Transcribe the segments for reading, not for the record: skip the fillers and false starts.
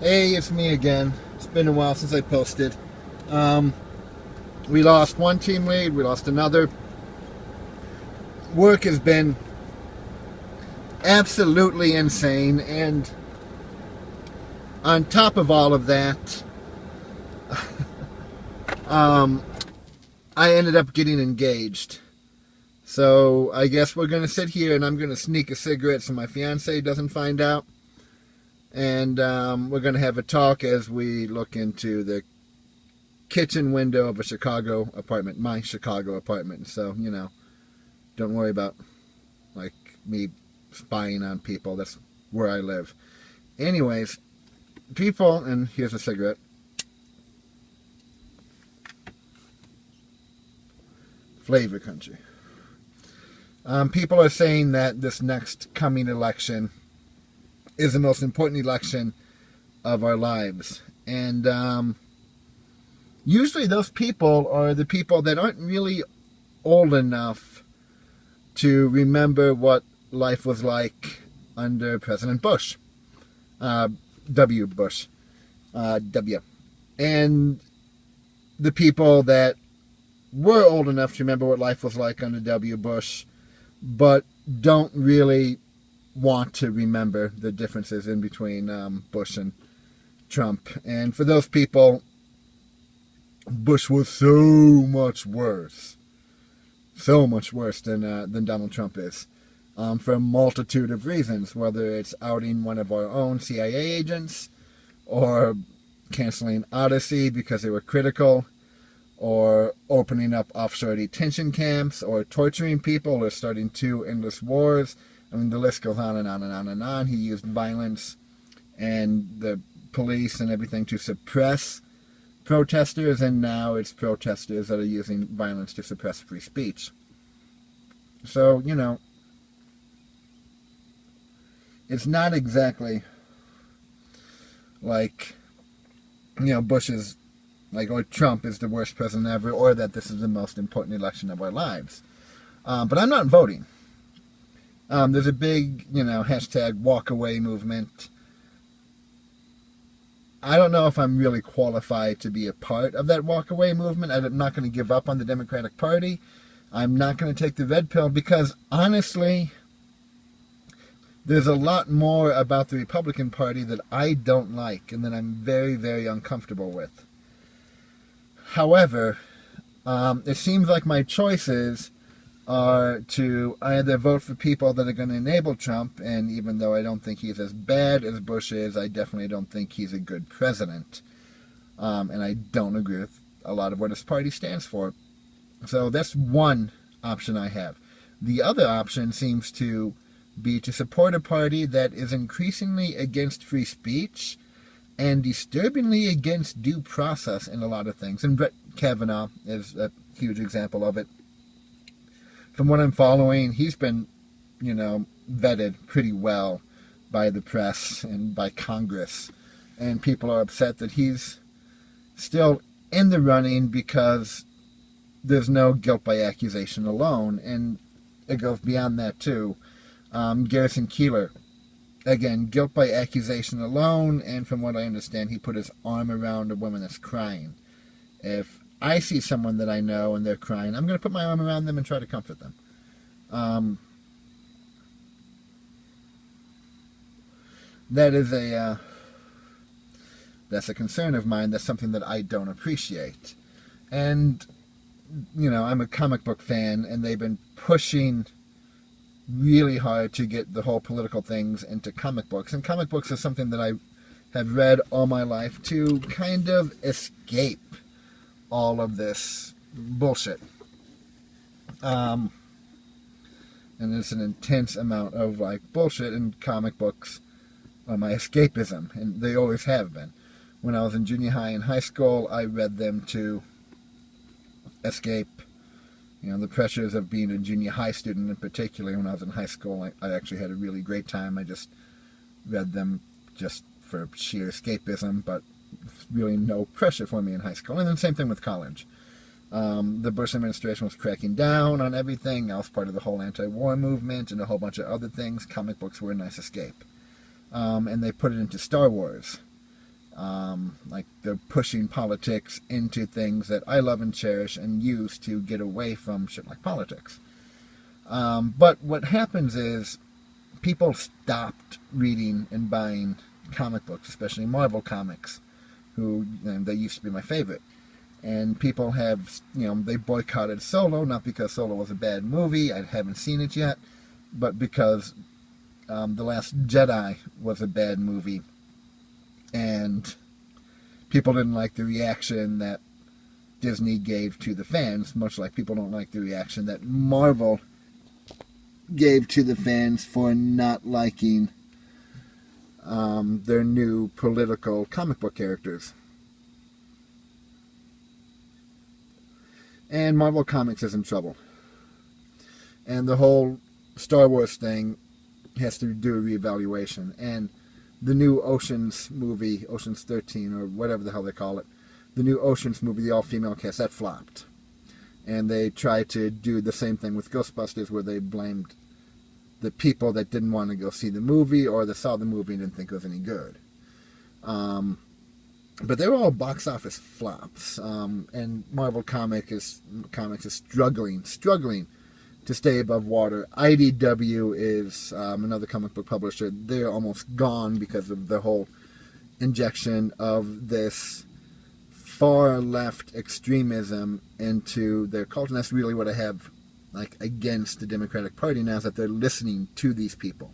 Hey, it's me again. It's been a while since I posted. Um, we lost one team lead, we lost another. Work has been absolutely insane, and on top of all of that, um, I ended up getting engaged. So I guess we're going to sit here and I'm going to sneak a cigarette so my fiance doesn't find out. And we're going to have a talk as we look into the kitchen window of a Chicago apartment, my Chicago apartment. So, don't worry about like me spying on people. That's where I live. Anyways, people, and here's a cigarette. Flavor country. People are saying that this next coming election is the most important election of our lives. And usually those people are the people that aren't really old enough to remember what life was like under President Bush. W. Bush. W. And the people that were old enough to remember what life was like under W. Bush, but don't really want to remember the differences in between Bush and Trump. And for those people, Bush was so much worse than Donald Trump is, for a multitude of reasons, whether it's outing one of our own CIA agents, or canceling Odyssey because they were critical, or opening up offshore detention camps, or torturing people, or starting two endless wars. I mean, the list goes on and on and on and on. He used violence and the police and everything to suppress protesters, and now it's protesters that are using violence to suppress free speech. So, it's not exactly like, Bush is like, or Trump is the worst president ever, or that this is the most important election of our lives. But I'm not voting. There's a big, hashtag walkaway movement. I don't know if I'm really qualified to be a part of that walkaway movement. I'm not going to give up on the Democratic Party. I'm not going to take the red pill because, honestly, there's a lot more about the Republican Party that I don't like and that I'm very, very uncomfortable with. However, it seems like my choices are to either vote for people that are going to enable Trump, and even though I don't think he's as bad as Bush is, I definitely don't think he's a good president. And I don't agree with a lot of what his party stands for. So that's one option I have. The other option seems to be to support a party that is increasingly against free speech and disturbingly against due process in a lot of things. And Brett Kavanaugh is a huge example of it. From what I'm following, he's been, vetted pretty well by the press and by Congress. And people are upset that he's still in the running because there's no guilt by accusation alone. And it goes beyond that, too. Garrison Keillor, again, guilt by accusation alone. And from what I understand, he put his arm around a woman that's crying. If I see someone that I know and they're crying, I'm going to put my arm around them and try to comfort them. That's a concern of mine. That's something that I don't appreciate. And, I'm a comic book fan, and they've been pushing really hard to get the whole political things into comic books. And comic books is something that I have read all my life to kind of escape all of this bullshit. And there's an intense amount of bullshit in comic books, my escapism, and they always have been. When I was in junior high and high school, I read them to escape, the pressures of being a junior high student. In particular, when I was in high school, I actually had a really great time. I just read them just for sheer escapism, but really no pressure for me in high school. And then same thing with college. The Bush administration was cracking down on everything. I was part of the whole anti-war movement and a whole bunch of other things. Comic books were a nice escape. And they put it into Star Wars. Like they're pushing politics into things that I love and cherish and use to get away from shit like politics. But what happens is people stopped reading and buying comic books, especially Marvel comics, they used to be my favorite. And people have, they boycotted Solo, not because Solo was a bad movie, I haven't seen it yet, but because The Last Jedi was a bad movie. And people didn't like the reaction that Disney gave to the fans, much like people don't like the reaction that Marvel gave to the fans for not liking their new political comic book characters. And Marvel Comics is in trouble. And the whole Star Wars thing has to do a reevaluation. And the new Oceans movie, Oceans 13, or whatever the hell they call it, the new Oceans movie, the all-female cast, that flopped. And they tried to do the same thing with Ghostbusters, where they blamed the people that didn't want to go see the movie, or that saw the movie and didn't think it was any good. But they were all box office flops. And Marvel Comics is struggling to stay above water. IDW is another comic book publisher. They're almost gone because of the whole injection of this far left extremism into their culture. And that's really what I have against the Democratic Party now, is that they're listening to these people.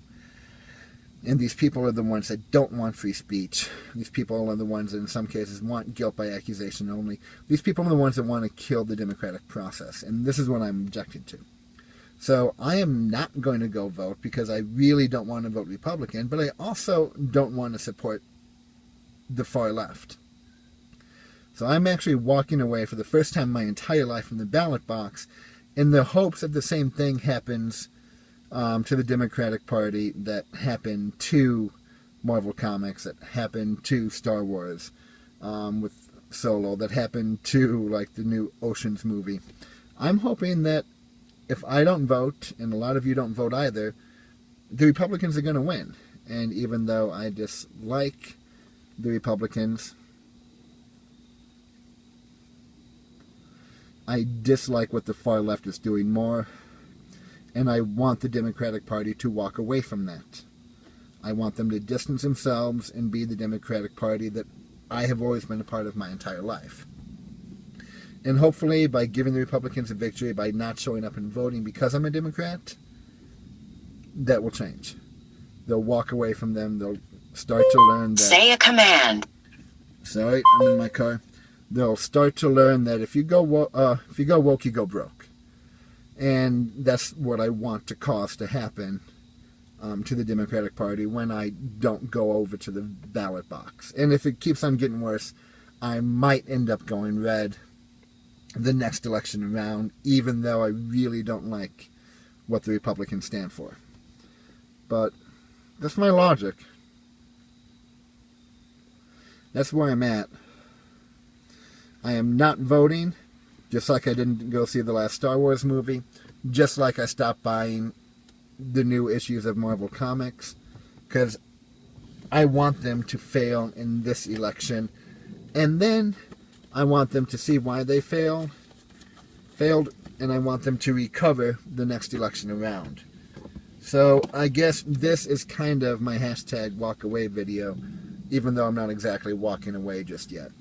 And these people are the ones that don't want free speech. These people are the ones that in some cases want guilt by accusation only. These people are the ones that want to kill the democratic process. And this is what I'm objecting to. So I am not going to go vote because I really don't want to vote Republican, but I also don't want to support the far left. So I'm actually walking away for the first time in my entire life from the ballot box in the hopes that the same thing happens to the Democratic Party that happened to Marvel Comics, that happened to Star Wars with Solo, that happened to the new Oceans movie. I'm hoping that if I don't vote, and a lot of you don't vote either, the Republicans are going to win. And even though I dislike the Republicans, I dislike what the far left is doing more, and I want the Democratic Party to walk away from that. I want them to distance themselves and be the Democratic Party that I have always been a part of my entire life. And hopefully, by giving the Republicans a victory, by not showing up and voting because I'm a Democrat, that will change. They'll walk away from them. They'll start to learn that... Say a command. Sorry, I'm in my car. They'll start to learn that if you go woke, you go broke. And that's what I want to cause to happen to the Democratic Party when I don't go over to the ballot box. And if it keeps on getting worse, I might end up going red the next election around, even though I really don't like what the Republicans stand for. But that's my logic. That's where I'm at. I am not voting, just like I didn't go see the last Star Wars movie, just like I stopped buying the new issues of Marvel Comics, because I want them to fail in this election, and then I want them to see why they failed, and I want them to recover the next election around. So I guess this is kind of my hashtag walk away video, even though I'm not exactly walking away just yet.